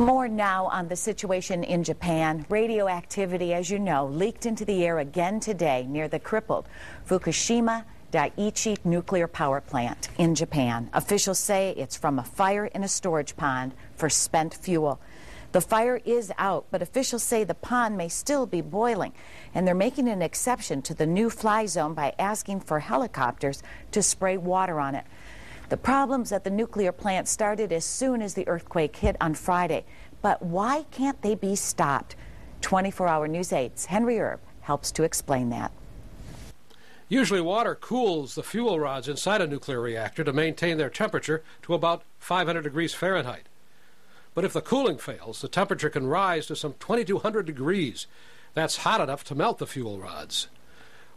More now on the situation in Japan. Radioactivity, as you know, leaked into the air again today near the crippled Fukushima Daiichi nuclear power plant in Japan. Officials say it's from a fire in a storage pond for spent fuel. The fire is out, but officials say the pond may still be boiling, and they're making an exception to the new fly zone by asking for helicopters to spray water on it. The problems at the nuclear plant started as soon as the earthquake hit on Friday. But why can't they be stopped? 24-hour News 8's Henry Erb helps to explain that. Usually water cools the fuel rods inside a nuclear reactor to maintain their temperature to about 500 degrees Fahrenheit. But if the cooling fails, the temperature can rise to some 2,200 degrees. That's hot enough to melt the fuel rods.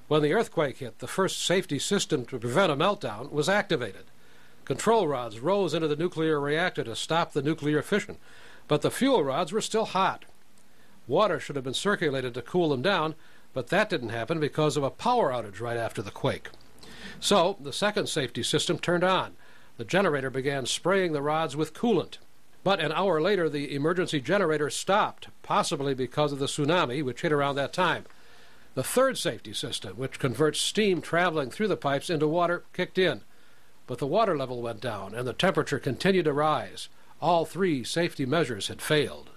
When the earthquake hit, the first safety system to prevent a meltdown was activated. Control rods rose into the nuclear reactor to stop the nuclear fission, but the fuel rods were still hot. Water should have been circulated to cool them down, but that didn't happen because of a power outage right after the quake. So the second safety system turned on. The generator began spraying the rods with coolant. But an hour later, the emergency generator stopped, possibly because of the tsunami, which hit around that time. The third safety system, which converts steam traveling through the pipes into water, kicked in. But the water level went down, and the temperature continued to rise. All three safety measures had failed.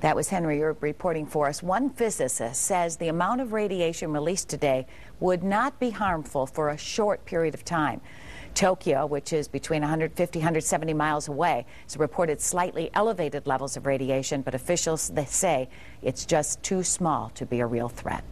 That was Henry Erb reporting for us. One physicist says the amount of radiation released today would not be harmful for a short period of time. Tokyo, which is between 150 and 170 miles away, has reported slightly elevated levels of radiation, but officials they say it's just too small to be a real threat.